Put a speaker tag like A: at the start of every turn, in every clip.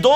A: 2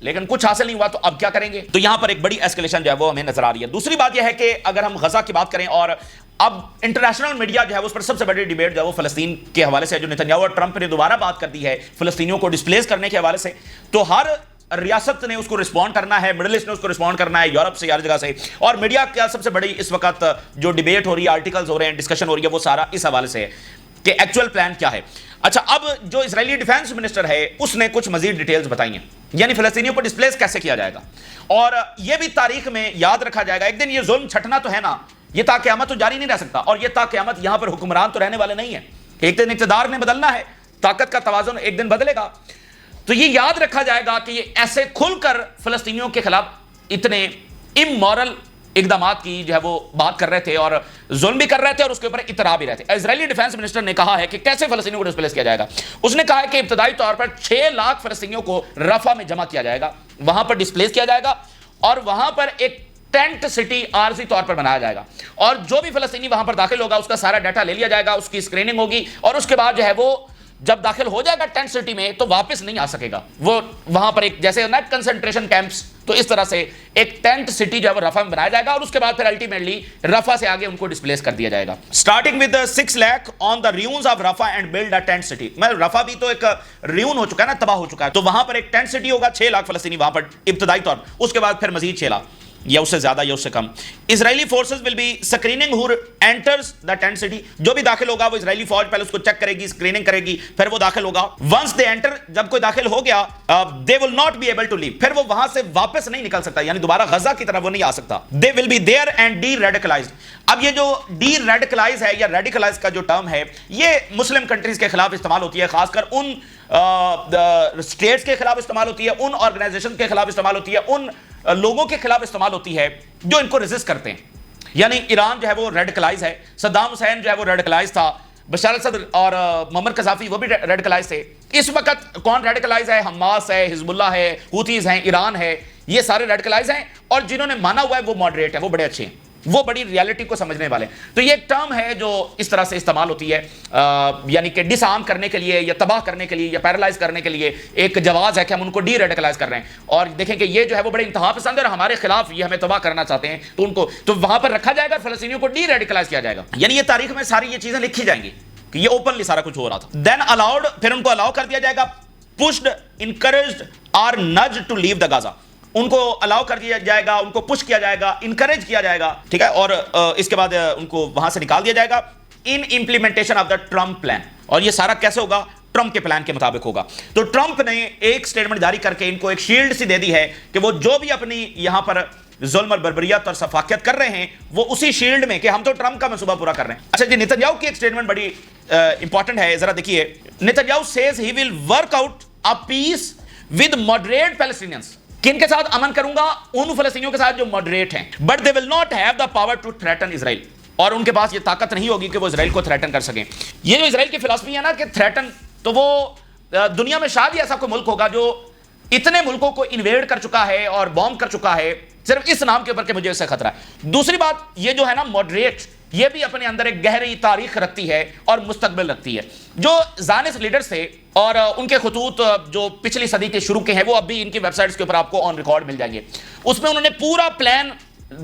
A: لیکن کچھ حاصل نہیں ہوا تو اب کیا کریں گے؟ تو یہاں پر ایک بڑی ایسکیلیشن جو ہے وہ ہمیں نظر آ رہی ہے. دوسری بات یہ ہے کہ اگر ہم غزہ کی بات کریں, اور اب انٹرنیشنل میڈیا جو ہے اس پر سب سے بڑی ڈیبیٹ جو ہے وہ فلسطین کے حوالے سے, جو نتنیاہو اور ٹرمپ نے دوبارہ بات کر دی ہے فلسطینیوں کو ڈسپلیس کرنے کے حوالے سے, تو ہر ریاست نے اس کو رسپونڈ کرنا ہے, مڈل ایسٹ نے اس کو رسپونڈ کرنا ہے, یورپ سے, ہر جگہ سے. اور میڈیا کا سب سے بڑی اس وقت جو ڈیبیٹ ہو رہی ہے, آرٹیکلز ہو رہے ہیں, ڈسکشن ہو رہی ہے, وہ سارا اس حوالے سے ہے کہ ایکچوئل پلان کیا ہے. اچھا, اب جو اسرائیلی ڈیفینس منسٹر ہے اس نے کچھ مزید ڈیٹیلز بتائی ہیں, یعنی فلسطینیوں کو ڈسپلیس کیسے کیا جائے گا, اور یہ بھی تاریخ میں یاد رکھا جائے گا. ایک دن یہ ظلم چھٹنا تو ہے نا, یہ تا قیامت تو جاری نہیں رہ سکتا, اور یہ تا قیامت یہاں پر حکمران تو رہنے والے نہیں ہیں. ایک دن اقتدار نے بدلنا ہے, طاقت کا توازن ایک دن بدلے گا. تو یہ یاد رکھا جائے گا کہ یہ ایسے کھل کر فلسطینیوں کے خلاف اتنے امورل اقدامات کی جو ہے وہ بات کر رہے تھے, اور ظلم بھی کر رہے تھے, اور اس کے اوپر اطراء بھی رہے تھے. اسرائیلی ڈیفینس منسٹر نے کہا ہے کہ کیسے فلسطینیوں کو ڈسپلیس کیا جائے گا. اس نے کہا ہے کہ ابتدائی طور پر 6 لاکھ فلسطینیوں کو رفح میں جمع کیا جائے گا, وہاں پر ڈسپلیس کیا جائے گا, اور وہاں پر ایک ٹینٹ سٹی عارضی طور پر بنایا جائے گا, اور جو بھی فلسطینی وہاں پر داخل ہوگا اس کا سارا ڈیٹا لے لیا جائے گا, اس کی اسکریننگ ہوگی, اور اس کے بعد جو ہے وہ جب داخل ہو جائے گا ٹینٹ سٹی میں تو واپس نہیں آ سکے گا. وہ وہاں پر ایک جیسے نیٹ کنسنٹریشن کیمپس, تو اس طرح سے ایک ٹینٹ سٹی جو ہے وہ رفح میں بنایا جائے گا, اور اس کے بعد پھر الٹیمیٹلی رفح سے آگے ان کو ڈسپلیس کر دیا جائے گا. Starting with 6 lakh on the ruins of Rafah and build a tent city. مطلب رفح بھی تو ایک ریون ہو چکا ہے نا, تباہ ہو چکا ہے, تو وہاں پر ایک ٹینٹ سٹی ہوگا, 6 لاکھ فلسطینی وہاں پر ابتدائی طور پر, اس کے بعد پھر مزید 6 لاکھ یا اس سے زیادہ یا اس سے کم. Israeli forces will be screening who enters the tent city. جو بھی داخل ہوگا وہ اسرائیلی فوج پہلے اس کو چیک کرے گی, اسکریننگ کرے گی, پھر وہ داخل ہوگا. ونس دے انٹر, جب کوئی داخل ہو گیا, they will not be able to leave, پھر وہ وہاں سے واپس نہیں نکل سکتا, یعنی دوبارہ غزہ کی طرف وہ نہیں آ سکتا. They will be there and deradicalized. اب یہ جو ڈی ریڈیکلائز ہے یا ریڈیکلائز کا جو ٹرم ہے, یہ مسلم کنٹریز کے خلاف استعمال ہوتی ہے, خاص کر ان اسٹیٹس کے خلاف استعمال ہوتی ہے, ان آرگنائزیشن کے خلاف استعمال ہوتی ہے, ان لوگوں کے خلاف استعمال ہوتی ہے جو ان کو ریزسٹ کرتے ہیں. یعنی ایران جو ہے وہ ریڈیکلائز ہے, صدام حسین جو ہے وہ ریڈیکلائز تھا, بشار الاسد اور معمر قذافی وہ بھی ریڈیکلائز تھے. اس وقت کون ریڈیکلائز ہے؟ حماس ہے, حزب اللہ ہے, حوتیز ہیں, ایران ہے, یہ سارے ریڈیکلائز ہیں, اور جنہوں نے مانا ہوا ہے وہ ماڈریٹ ہے, وہ بڑے اچھے ہیں, وہ بڑی ریالٹی کو سمجھنے والے. تو یہ ایک ٹرم ہے جو اس طرح سے استعمال ہوتی ہے, یعنی کہ ڈس آرم کرنے کے لیے یا تباہ کرنے کے لیے یا پیرالائز کرنے کے لیے ایک جواز ہے کہ ہم ان کو ڈی ریڈیکلائز کر رہے ہیں. اور دیکھیں کہ یہ جو ہے وہ بڑے انتہا پسند ہے, اور ہمارے خلاف یہ ہمیں تباہ کرنا چاہتے ہیں, تو ان کو تو وہاں پر رکھا جائے گا, فلسطینیوں کو ڈی ریڈیکلائز کیا جائے گا. یعنی یہ تاریخ میں ساری یہ چیزیں لکھی جائیں گی کہ یہ اوپنلی سارا کچھ ہو رہا تھا. دین الاؤڈ, پھر ان کو الاؤ کر دیا جائے گا. پشڈ, انکریجڈ اور نج ٹو لیو دا غزہ, ان کو الاؤ کر دیا جائے گا, ان کو پش کیا جائے گا, انکریج کیا جائے گا, ٹھیک ہے, اور اس کے بعد ان کو وہاں سے نکال دیا جائے گا in implementation of the Trump plan. اور یہ سارا کیسے ہوگا؟ ٹرمپ کے پلان کے مطابق ہوگا. تو ٹرمپ نے ایک سٹیٹمنٹ جاری کر کے ان کو ایک شیلڈ سی دے دی ہے کہ وہ جو بھی اپنی یہاں پر ظلم اور بربریت اور سفاکیت کر رہے ہیں وہ اسی شیلڈ میں, کہ ہم تو ٹرمپ کا منصوبہ پورا کر رہے ہیں. اچھا جی, نتنیاہو کی ایک سٹیٹمنٹ بڑی امپورٹنٹ ہے, ذرا دیکھیے. Netanyahu says he will work out a peace with moderate Palestinians. کن کے ساتھ امن کروں گا؟ ان فلسطینیوں کے ساتھ جو ماڈریٹ ہیں. But they will not have the power to threaten Israel, اور ان کے پاس یہ طاقت نہیں ہوگی کہ وہ اسرائیل کو تھریٹن کر سکیں. یہ جو اسرائیل کی فلسفی ہے نا کہ تھریٹن, تو وہ دنیا میں شاید ہی ایسا کوئی ملک ہوگا جو اتنے ملکوں کو انویڈ کر چکا ہے اور بوم کر چکا ہے صرف اس نام کے اوپر کہ مجھے اس سے خطرہ ہے. دوسری بات, یہ جو ہے نا ماڈریٹ, یہ بھی اپنے اندر ایک گہری تاریخ رکھتی ہے اور مستقبل رکھتی ہے. جو زائنسٹ لیڈرز تھے اور ان کے خطوط جو پچھلی صدی کے شروع کے ہیں, وہ اب بھی ان کی ویب سائٹس کے اوپر آپ کو آن ریکارڈ مل جائیں گے. اس میں انہوں نے پورا پلان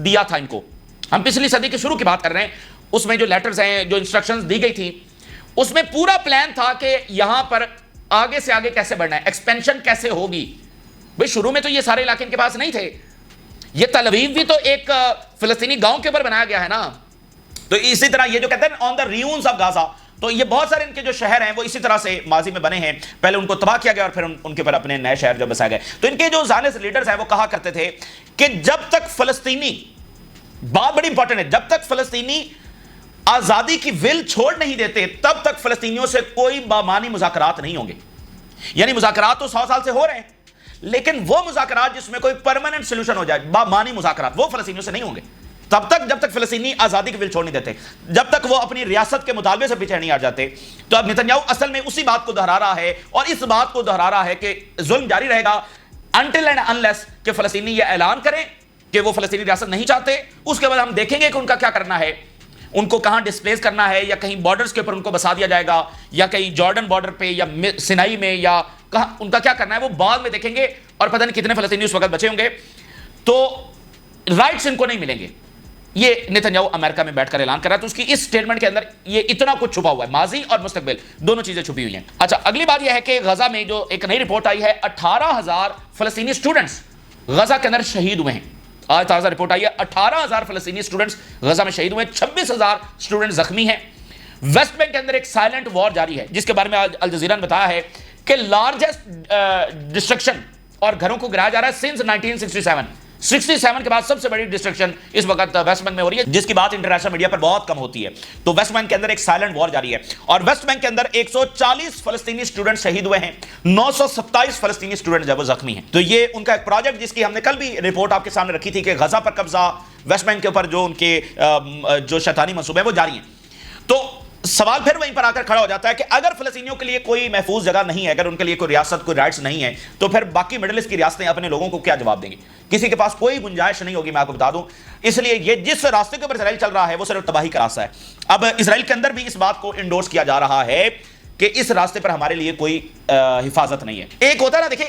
A: دیا تھا ان کو. ہم پچھلی صدی کے شروع کی بات کر رہے ہیں, اس میں جو لیٹرز ہیں, جو انسٹرکشنز دی گئی تھی, اس میں پورا پلان تھا کہ یہاں پر آگے سے آگے کیسے بڑھنا ہے, ایکسپینشن کیسے ہوگی. بھئی شروع میں تو یہ سارے علاقے ان کے پاس نہیں تھے. یہ تل اویو بھی تو ایک فلسطینی گاؤں کے اوپر بنایا گیا ہے نا. تو اسی طرح یہ جو کہتے ہیں آن دا ریونز آف غازہ, تو یہ بہت سارے ان کے جو شہر ہیں وہ اسی طرح سے ماضی میں بنے ہیں. پہلے ان کو تباہ کیا گیا اور پھر ان کے اوپر اپنے نئے شہر جو بسائے گئے. تو ان کے جو زائنسٹ لیڈرز ہیں وہ کہا کرتے تھے کہ جب تک فلسطینی, بات بڑی امپورٹنٹ ہے, جب تک فلسطینی آزادی کی ول چھوڑ نہیں دیتے تب تک فلسطینیوں سے کوئی بامانی مذاکرات نہیں ہوں گے. یعنی مذاکرات تو 100 سال سے ہو رہے ہیں, لیکن وہ مذاکرات جس میں کوئی پرماننٹ سولوشن ہو جائے, بامانی مذاکرات, وہ فلسطینیوں سے نہیں ہوں گے تب تک جب تک فلسطینی آزادی کی ول چھوڑ نہیں دیتے, جب تک وہ اپنی ریاست کے مطالبے سے پیچھے نہیں ہٹ جاتے. تو اب نتنیاہو اصل میں اسی بات کو دہرا رہا ہے, اور اس بات کو دہرا رہا ہے کہ ظلم جاری رہے گا until and unless کہ فلسطینی یہ اعلان کریں کہ وہ فلسطینی ریاست نہیں چاہتے. اس کے بعد ہم دیکھیں گے کہ ان کا کیا کرنا ہے, ان کو کہاں ڈسپلیس کرنا ہے, یا کہیں بارڈرز کے اوپر ان کو بسا دیا جائے گا, یا کہیں جارڈن بارڈر پہ, یا سینائی میں, یا کہاں ان کا کیا کرنا ہے, وہ بعد میں دیکھیں گے. اور پتہ نہیں کتنے فلسطینی اس وقت بچے ہوں گے، تو رائٹس ان کو نہیں ملیں گے. یہ نیتنیاہو امریکہ میں بیٹھ کر اعلان کر رہا ہے. تو اس کی اس سٹیٹمنٹ کے اندر یہ اتنا کچھ چھپا ہوا ہے، ماضی اور مستقبل دونوں چیزیں چھپی ہوئی ہیں. اچھا، اگلی بات یہ ہے کہ غزہ میں جو ایک نئی رپورٹ آئی ہے، 18,000 فلسطینی اسٹوڈنٹس غزہ کے اندر شہید ہوئے ہیں. آج تازہ رپورٹ آئی ہے 18,000 فلسطینی اسٹوڈنٹس غزہ میں شہید ہوئے ہیں، 26,000 اسٹوڈنٹ زخمی ہیں. ویسٹ بینک کے اندر ایک سائلنٹ وار جاری ہے، جس کے بارے میں آج الجزیرہ نے بتایا ہے کہ لارجسٹ ڈسٹرکشن اور گھروں کو گرایا جا رہا ہے سنس 1967 کے بعد سب سے بڑی ڈسٹرکشن اس وقت ویسٹ بینک میں ہو رہی ہے، جس کی بات انٹرنیشنل میڈیا پر بہت کم ہوتی ہے. تو ویسٹ بینک کے اندر ایک سائلنٹ وار جاری ہے، اور ویسٹ بینک کے اندر 140 فلسطینی اسٹوڈنٹ شہید ہوئے ہیں، 927 فلسطینی اسٹوڈنٹ جو وہ زخمی ہیں. تو یہ ان کا ایک پروجیکٹ جس کی ہم نے کل بھی رپورٹ آپ کے سامنے رکھی تھی کہ غزہ پر قبضہ، ویسٹ بینک کے اوپر جو ان کے جو شیطانی منصوبے ہیں وہ جاری ہیں. تو سوال پھر وہیں پر آ کر کھڑا ہو جاتا ہے کہ اگر فلسطینیوں کے لیے کوئی محفوظ جگہ نہیں ہے، اگر ان کے لیے کوئی ریاست، کوئی رائٹس نہیں ہے، تو پھر باقی مڈل ایسٹ کی ریاستیں اپنے لوگوں کو کیا جواب دیں گی؟ کسی کے پاس کوئی گنجائش نہیں ہوگی، میں آپ کو بتا دوں. اس لیے یہ جس راستے کے اوپر اسرائیل چل رہا ہے وہ صرف تباہی کا راستہ ہے. اب اسرائیل کے اندر بھی اس بات کو انڈورس کیا جا رہا ہے کہ اس راستے پر ہمارے لیے کوئی حفاظت نہیں ہے. ایک ہوتا ہے نا، دیکھیں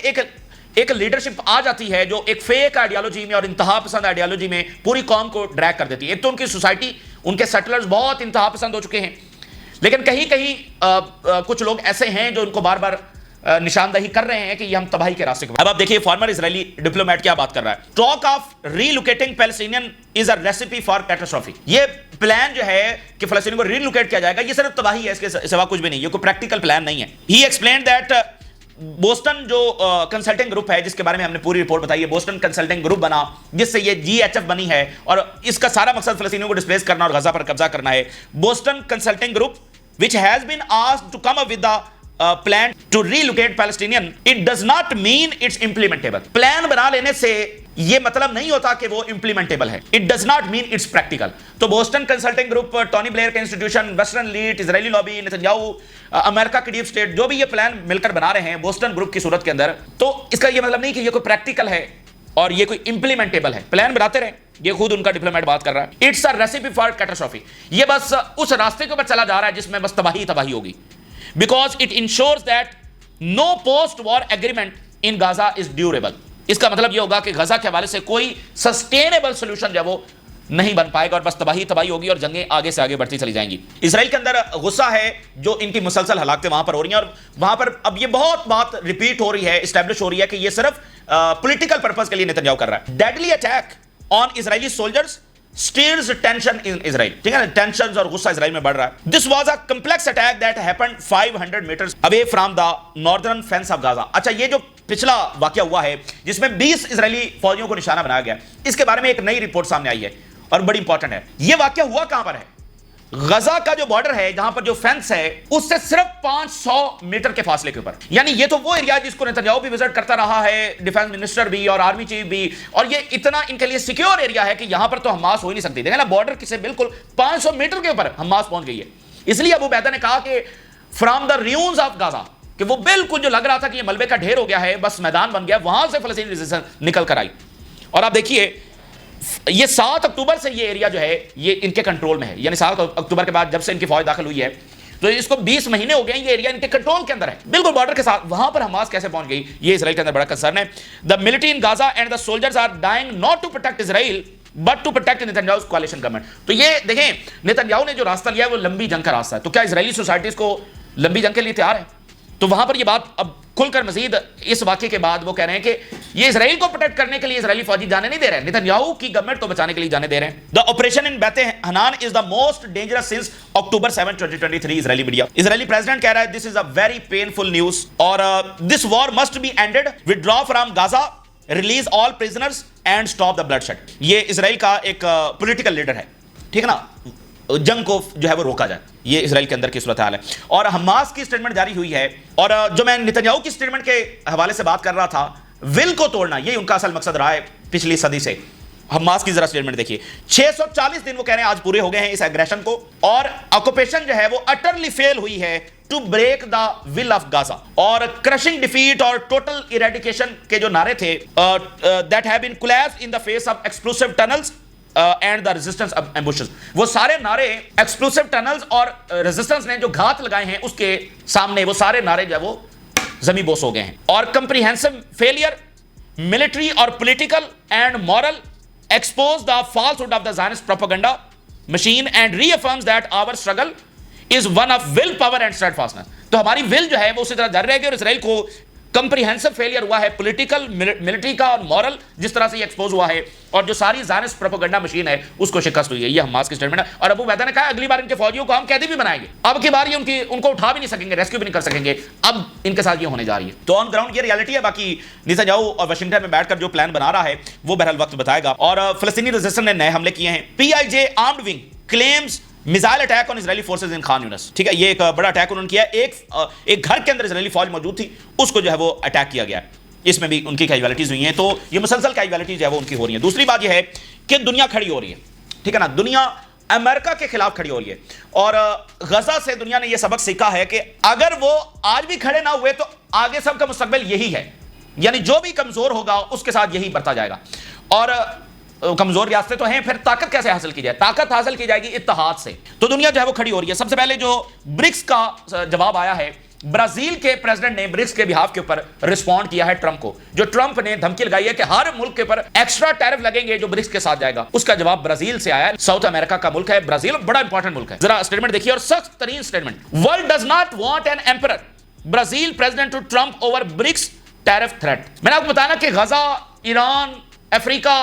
A: ایک لیڈرشپ آ جاتی ہے جو ایک فیک آئیڈیالوجی میں اور انتہا پسند آئیڈیالوجی میں پوری قوم کو ڈریگ کر دیتی ہے. ایک تو ان کی سوسائٹی، ان کے سیٹلرز بہت انتہا پسند ہو چکے ہیں، لیکن کہیں کچھ لوگ ایسے ہیں جو ان کو بار بار نشاندہی کر رہے ہیں کہ یہ ہم تباہی کے راستے کو. اب آپ دیکھیے فارمر اسرائیلی ڈپلومیٹ کیا بات کر رہا ہے. Talk of relocating Palestinian is a recipe for catastrophe. یہ پلان جو ہے کہ فلسطینیوں کو ری لوکیٹ کیا جائے گا، یہ صرف تباہی ہے، اس کے سوا کچھ بھی نہیں. یہ کوئی پریکٹیکل پلان نہیں ہے. ہی ایکسپلینڈ دیٹ بوسٹن جو کنسلٹنگ گروپ ہے، جس کے بارے میں ہم نے پوری رپورٹ بتائی ہے، بوسٹن کنسلٹنگ گروپ بنا جس سے یہ GHF بنی ہے، اور اس کا سارا مقصد فلسطینیوں کو ڈسپلیس کرنا اور غزہ پر قبضہ کرنا ہے. Boston consulting group which has been asked to come up with the plan to relocate Palestinian, it does not mean it's implementable. Plan بنا لینے سے یہ مطلب نہیں ہوتا کہ وہ implementable ہے. It does not mean it's practical. تو Boston consulting group, Tony Blair کا انسٹیٹیوشن، ویسٹرن لیڈ، اسرائیلی لابی، نیتنیاہو، امریکہ کی ڈیپ اسٹیٹ، جو بھی یہ پلان مل کر بنا رہے ہیں بوسٹن گروپ کی صورت کے اندر، تو اس کا یہ مطلب نہیں کہ یہ کوئی پریکٹیکل ہے اور یہ کوئی امپلیمنٹیبل ہے. پلان بناتے رہے، یہ خود ان کا ڈپلومیٹ بات کر رہا ہے. It's a recipe for catastrophe. یہ بس اس راستے کے اوپر چلا جا رہا ہے جس میں بس تباہی ہوگی. Because it ensures that no post war agreement in Gaza is durable. اس کا مطلب یہ ہوگا کہ غزہ کے حوالے سے کوئی سسٹینیبل سولوشن جو وہ نہیں بن پائے گا، اور بس تباہی ہوگی اور جنگیں آگے سے آگے بڑھتی چلی جائیں گی. اسرائیل کے اندر غصہ ہے جو ان کی مسلسل ہلاکتیں وہاں پر ہو رہی ہیں، اور وہاں پر اب یہ بہت بات ریپیٹ ہو رہی ہے، اسٹیبلش ہو رہی ہے کہ یہ صرف پولیٹیکل پرپز کے لیے نیتنیاہو کر رہا ہے. Deadly attack on Israeli soldiers stirs tension in Israel. ٹھیک ہے نا، ٹینشنز اور غصہ اسرائیل میں بڑھ رہا ہے. This was a complex attack that happened 500 meters away from the northern fence of Gaza. اچھا، یہ جو پچھلا واقعہ ہوا ہے جس میں 20 اسرائیلی فوجیوں کو نشانہ بنایا گیا، اس کے بارے میں ایک نئی رپورٹ سامنے آئی ہے اور بڑی امپورٹنٹ ہے. یہ واقعہ ہوا کہاں پر ہے؟ غزہ کا جو بارڈر ہے، جہاں پر جو فینس ہے، اس سے صرف 500 میٹر کے فاصلے کے اوپر. یعنی یہ تو وہ ایریا ہے جس کو نیتنیاہو بھی وزٹ کرتا رہا ہے، ڈیفنس منسٹر بھی اور آرمی چیف بھی، اور یہ اتنا ان کے لیے سیکیور ایریا ہے کہ یہاں پر تو حماس ہو ہی نہیں سکتی. دیکھیں نا، بارڈر سے بالکل 500 میٹر کے اوپر حماس پہنچ گئی ہے. اس لیے ابو عبیدہ نے کہا کہ from the ruins of Gaza, کہ وہ بالکل جو لگ رہا تھا کہ یہ ملبے کا ڈھیر ہو گیا ہے، بس میدان بن گیا، وہاں سے فلسطینی ریزسٹنس نکل کر آئی. اور آپ دیکھیے یہ 7 اکتوبر سے یہ ایریا جو ہے یہ ان کے کنٹرول میں ہے. یعنی 7 اکتوبر کے بعد جب سے ان کی فوج داخل ہوئی ہے تو اس کو 20 مہینے ہو گئے ہیں، یہ ایریا ان کے کنٹرول کے اندر ہے، بالکل بارڈر کے ساتھ. وہاں پر حماس کیسے پہنچ گئی، یہ اسرائیل کے اندر بڑا کنسرن ہے. The military in Gaza and the soldiers are dying not to protect Israel but to protect Netanyahu's coalition government. تو یہ دیکھیں، نیتنیاہو نے جو راستہ لیا ہے وہ لمبی جنگ کا راستہ ہے. تو کیا اسرائیلی سوسائٹیز کو لمبی جنگ کے لیے تیار ہے؟ تو وہاں پر یہ بات اب کھل کر مزید اس واقعے کے بعد وہ کہہ رہے ہیں کہ یہ اسرائیل کو پروٹیکٹ کرنے کے لیے اسرائیلی فوجی جانے نہیں دے رہے ہیں، نیتنیاہو کی گورنمنٹ کو بچانے کے لیے جانے دے رہے ہیں. The operation in بیت Hanan is the most dangerous since October 7, 2023. Israeli media, Israeli president کہہ رہا ہے this is a very painful news اور this war must be ended, withdraw from Gaza, release all prisoners and stop the bloodshed. یہ اسرائیل کا ایک political leader ہے، ٹھیک ہے نا، جنگ کو جو ہے وہ روکا جائے. یہ اسرائیل کے اندر کی صورتحال ہے. اور حماس کی سٹیٹمنٹ جاری ہوئی ہے، اور جو میں نیتنیاہو کی سٹیٹمنٹ کے حوالے سے بات کر رہا تھا، ول کو توڑنا، یہ ان کا اصل مقصد رہا ہے پچھلی صدی سے. حماس کی ذرا سٹیٹمنٹ دیکھیے، 640 دن وہ کہہ رہے ہیں آج پورے ہو گئے ہیں اس ایگریشن کو، اور آکوپیشن جو ہے وہ اٹرلی فیل ہوئی ہے to break the will of Gaza. اور کرشنگ ڈیفیٹ اور ٹوٹل ایریڈیکیشن کے جو نعرے تھے، that have been collapsed in the face of explosive tunnels and the resistance of ambushes. وہ سارے نعرے ایکسپلوسیو ٹنلز اور ریزسٹنس نے جو گھات لگائے ہیں اس کے سامنے، وہ سارے نعرے جو ہے وہ زمیں بوس ہو گئے ہیں. اور comprehensive failure military or political and moral, expose the falsehood of the Zionist propaganda machine and reaffirms that our struggle is one of willpower and steadfastness. تو ہماری will جو ہے وہ اسی طرح جاری رہے گی, اور اسرائیل کو کمپریہنسو فیلئر ہوا ہے پولیٹیکل, ملٹری کا اور مورل, جس طرح سے یہ ایکسپوز ہوا ہے, اور جو ساری زائنسٹ پروپیگنڈا مشین ہے اس کو شکست ہوئی ہے. یہ حماس کی سٹیٹمنٹ ہے. اور ابو عبیدہ نے کہا اگلی بار ان کے فوجیوں کو ہم قیدی بھی بنائیں گے, اب کی بار یہ ان کو اٹھا بھی نہیں سکیں گے, ریسکیو بھی نہیں کر سکیں گے, اب ان کے ساتھ یہ ہونے جا رہی ہے. تو آن گراؤنڈ یہ ریالٹی ہے. باقی نیتنیاہو اور واشنگٹن میں بیٹھ کر جو پلان بنا رہا ہے وہ بہرحال وقت بتائے گا. اور فلسطینی ریزسٹنس نے نئے حملے کیے ہیں. PIJ armed wing claims missile attack on Israeli forces in Khan Younis. ٹھیک ہے, یہ ایک بڑا اٹیک انہوں نے کیا ہے. ایک گھر کے اندر اسرائیلی فوج موجود تھی, اس کو جو ہے وہ اٹیک کیا گیا ہے. اس میں بھی ان کی کیجوالٹیز ہوئی ہیں. تو یہ مسلسل کیجوالٹیز ہے وہ ان کی ہو رہی ہیں. دوسری بات یہ ہے کہ دنیا کھڑی ہو رہی ہے. ٹھیک ہے نا, دنیا امریکہ کے خلاف کھڑی ہو رہی ہے. اور غزہ سے دنیا نے یہ سبق سیکھا ہے کہ اگر وہ آج بھی کھڑے نہ ہوئے تو آگے سب کا مستقبل یہی ہے. یعنی جو بھی کمزور ہوگا اس کے ساتھ یہی بڑھتا جائے گا. اور کمزور ریاستیں تو ہیں, پھر طاقت کیسے حاصل کی جائے؟ طاقت حاصل کی جائے گی اتحاد سے. تو دنیا جو ہے وہ کھڑی ہو رہی ہے. سب سے پہلے جو برکس کا جواب آیا ہے, برازیل کے پریزیڈنٹ نے برکس کے بہاف کے اوپر رسپونڈ کیا ہے ٹرمپ کو. جو ٹرمپ نے دھمکی لگائی ہے کہ ہر ملک کے اوپر ایکسٹرا ٹیرف لگیں گے جو برکس کے ساتھ جائے گا, اس کا جواب برازیل سے آیا ہے. ساؤتھ امریکہ کا ملک ہے برازیل, بڑا انپورٹنٹ ملک ہے. ذرا اسٹیٹمنٹ دیکھیے, اور سخت ترین statement. World does not want an emperor, Brazil president to Trump over BRICS tariff threat. میں نے آپ کو بتایا نا کہ غزہ, ایران, افریقہ,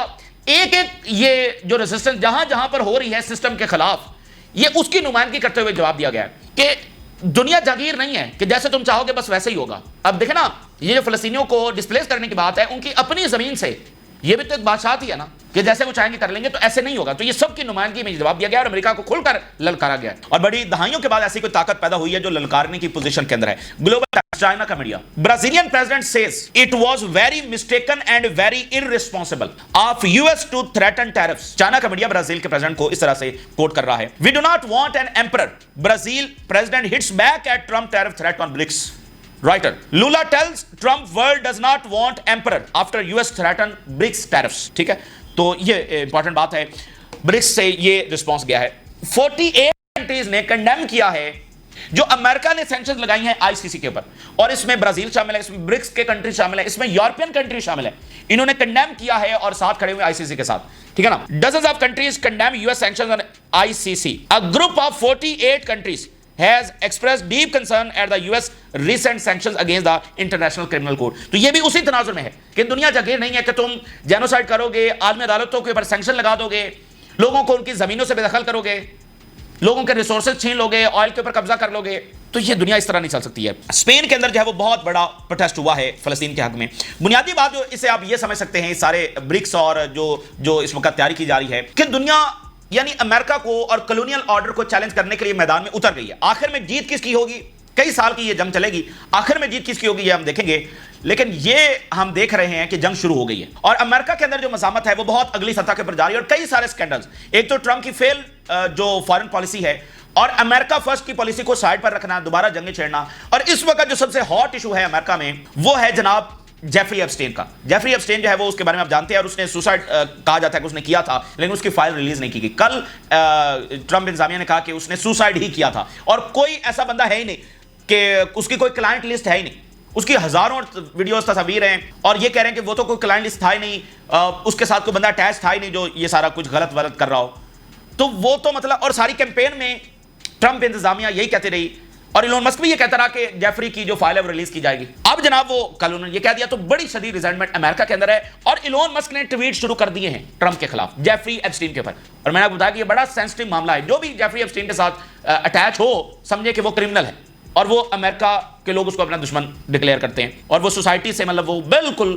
A: ایک یہ جو ریزسٹنس جہاں جہاں پر ہو رہی ہے سسٹم کے خلاف, یہ اس کی نمائندگی کرتے ہوئے جواب دیا گیا ہے کہ دنیا جاگیر نہیں ہے کہ جیسے تم چاہو گے بس ویسے ہی ہوگا. اب دیکھیں نا, یہ جو فلسطینیوں کو ڈسپلیس کرنے کی بات ہے, ان کی اپنی زمین سے, یہ بھی تو ایک بادشاہت ہی ہے نا کہ جیسے وہ چاہیں گے کر لیں گے, تو ایسے نہیں ہوگا. تو یہ سب کی نمائندگی میں جواب دیا گیا اور امریکہ کو کھل کر للکارا گیا. اور بڑی دہائیوں کے بعد ایسی کوئی طاقت پیدا ہوئی ہے جو للکارنے کی پوزیشن کے اندر ہے. گلوبل چائنا کا media, Brazilian president says it was very mistaken and very irresponsible of US to threaten tariffs. China کا میڈیا برازیل کے پریزیڈنٹ کو اس طرح سے کوٹ کر رہا ہے, we do not want an emperor, Brazil president hits back at Trump tariff threat on BRICS. Writer Lula tells Trump world does not want emperor after US threaten BRICS tariffs. ٹھیک ہے, تو یہ important بات ہے. BRICS سے یہ response گیا ہے. 48 کنٹریز نے کنڈیم کیا ہے جو امریکہ نے سینکشنز لگائی ہیں ICC کے اوپر, اور اس میں برازیل شامل ہے, اس میں برکس کے کنٹری شامل ہے, اس میں یورپین کنٹری شامل ہے. انہوں نے کنڈیم کیا ہے اور ساتھ کھڑے ہوئے ICC کے ساتھ. ٹھیک ہے نا, dozens of countries condemn US sanctions on ICC. A group of 48 countries has expressed deep concern at the US recent sanctions against the International Criminal Court. تو یہ بھی اسی تناظر میں ہے کہ دنیا جاگیر نہیں ہے کہ تم جینوسائیڈ کرو گے, عالمی عدالتوں کے اوپر سینکشن لگا دو گے, لوگوں کو ان کی زمینوں سے بے دخل کرو گے, لوگوں کے ریسورسز چھین لو گے, آئل کے اوپر قبضہ کر لو گے. تو یہ دنیا اس طرح نہیں چل سکتی ہے. اسپین کے اندر جو ہے وہ بہت بڑا پروٹیسٹ ہوا ہے فلسطین کے حق میں. بنیادی بات جو اسے آپ یہ سمجھ سکتے ہیں, سارے برکس اور جو اس وقت تیاری کی جا رہی ہے کہ دنیا یعنی امریکہ کو اور کلونیل آرڈر کو چیلنج کرنے کے لیے میدان میں اتر گئی ہے. آخر میں جیت کس کی ہوگی؟ کئی سال کی یہ جنگ چلے گی, آخر میں جیت کس کی ہوگی یہ ہم دیکھیں گے. لیکن یہ ہم دیکھ رہے ہیں کہ جنگ شروع ہو گئی ہے, اور امریکہ کے اندر جو مزاحمت ہے وہ بہت اگلی سطح کے پر جاری ہے, اور کئی سارے سکینڈلز. ایک تو ٹرمپ کی فیل جو فارن پالیسی ہے, اور امریکہ فرسٹ کی پالیسی کو سائڈ پر رکھنا, دوبارہ جنگیں چھیڑنا. اور اس وقت جو سب سے ہاٹ ایشو ہے امریکہ میں وہ ہے جناب جیفری ایپسٹین کا. جیفری ایپسٹین جو ہے وہ اس کے بارے میں آپ جانتے ہیں, اور اس نے سوسائڈ کہا جاتا ہے کہ اس نے کیا تھا, لیکن اس کی فائل ریلیز نہیں کی گئی. کل ٹرمپ انتظامیہ نے کہا کہ اس نے سوسائڈ ہی کیا تھا, اور کوئی ایسا بندہ ہے ہی نہیں کہ اس کی کوئی کلائنٹ لسٹ ہے ہی نہیں. اس کی ہزاروں ویڈیوز تصاویر ہیں, اور یہ کہہ رہے ہیں کہ وہ تو کوئی کلائنٹ لسٹ تھا ہی نہیں, اس کے ساتھ کوئی بندہ اٹیچ تھا ہی نہیں جو یہ سارا کچھ غلط کر رہا ہو. تو وہ تو مطلب, اور ساری کیمپین میں ٹرمپ انتظامیہ یہی کہتے رہی, اور ایلون مسک بھی یہ کہتا رہا کہ جیفری کی جو فائل ہے وہ ریلیز کی جائے گی. اب جناب وہ کل انہوں نے یہ کہہ دیا, تو بڑی شدید ریزنٹمنٹ امریکہ کے اندر ہے, اور ایلون مسک نے ٹویٹ شروع کر دیے ہیں ٹرمپ کے خلاف جیفری ایپسٹین کے اوپر. اور میں نے آپ کو بتایا کہ یہ بڑا سینسٹیو معاملہ ہے. جو بھی جیفری ایپسٹین کے ساتھ اٹیچ ہو سمجھے کہ وہ کرمنل ہے, اور وہ امریکہ کے لوگ اس کو اپنا دشمن ڈکلیئر کرتے ہیں, اور وہ سوسائٹی سے مطلب وہ بالکل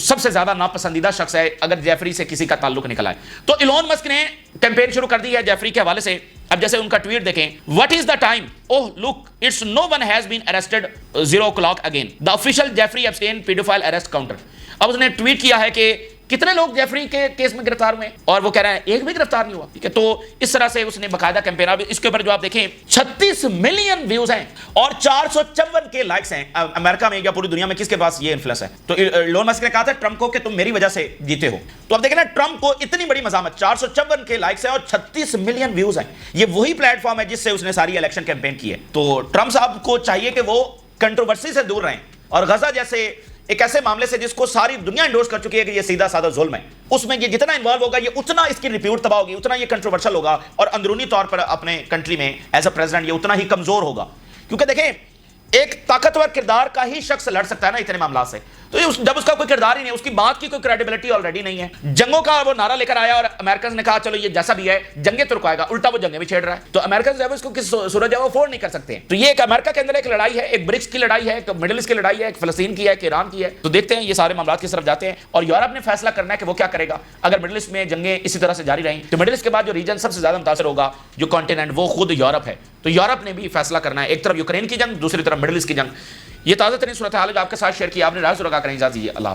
A: سب سے زیادہ ناپسندیدہ شخص ہے اگر جیفری سے کسی کا تعلق نکل آئے. تو ایلون مسک نے کیمپین شروع کر دی ہے جیفری کے حوالے سے. اب جیسے ان کا ٹویٹ دیکھیں, what is the time? Oh look, it's no one has been arrested 0 o'clock again. The official Jeffrey Epstein pedophile arrest counter. اب اس نے ٹویٹ کیا ہے کہ کتنے لوگ جیفری کے کیس میں گرفتار ہوئے ہیں, اور وہ کہہ رہے ہیں ایک بھی گرفتار نہیں ہوا. ٹھیک ہے, تو اس طرح سے اس نے باقاعدہ کیمپین. اب اس کے اوپر جو آپ دیکھیں 36 ملین ویوز ہیں اور 454 کے لائکس ہیں. امریکہ میں یا پوری دنیا میں کس کے پاس یہ انفلوئنس ہے؟ تو ایلون مسک نے کہا تھا ٹرمپ کو کہ تم میری وجہ سے جیتے ہو. تو اب دیکھیں نا, ٹرمپ کو اتنی بڑی مزاحمت, 454 کے لائکس ہیں اور 36 ملین ویوز ہیں. یہ وہی پلیٹ فارم ہے جس سے اس نے ساری الیکشن کیمپین کی ہے. تو ٹرمپ صاحب کو چاہیے کہ وہ کنٹروورسی سے دور رہیں, اور غزہ جیسے ایک ایسے معاملے سے جس کو ساری دنیا انڈورس کر چکی ہے کہ یہ سیدھا سادہ ظلم ہے، اس میں یہ جتنا انوالو ہوگا یہ اتنا اس کی ریپیوٹ تباہ ہوگی، اتنا یہ کنٹروورشل ہوگا، اور اندرونی طور پر اپنے کنٹری میں ایز اے پریزیڈنٹ یہ اتنا ہی کمزور ہوگا. کیونکہ دیکھیں ایک طاقتور کردار کا ہی شخص لڑ سکتا ہے نا اتنے معاملات سے، تو جب اس کا کوئی کردار ہی نہیں ہے، اس کی بات کی کوئی کریڈیبلٹی آلریڈی نہیں ہے. جنگوں کا وہ نعرہ لے کر آیا اور امریکنز نے کہا چلو یہ جیسا بھی ہے جنگیں تو رکائے گا، الٹا وہ جنگیں بھی چھیڑ رہا ہے. تو امریکنز جو ہے اس کو کس صورت جو ہے وہ افورڈ نہیں کر سکتے. تو یہ ایک امریکہ کے اندر ایک لڑائی ہے، ایک برکس کی لڑائی ہے، ایک مڈل ایسٹ کی لڑائی ہے، ایک فلسطین کی ہے، ایک ایران کی ہے. تو دیکھتے ہیں یہ سارے معاملات کس طرف جاتے ہیں، اور یورپ نے فیصلہ کرنا ہے کہ وہ کیا کرے گا. اگر مڈل ایسٹ میں جنگیں اسی طرح سے جاری رہیں تو مڈل ایسٹ کے بعد جو ریجن سب سے زیادہ متاثر ہوگا جو کانٹیننٹ وہ خود یورپ ہے. تو یورپ نے بھی فیصلہ کرنا ہے، ایک طرف یوکرین کی جنگ، دوسری طرف مڈل ایسٹ کی جنگ. یہ تازہ ترین صورتحال ہے جو آپ کے ساتھ شیئر کی. آپ نے راز رکھا کریں اجازت دیجیے. اللہ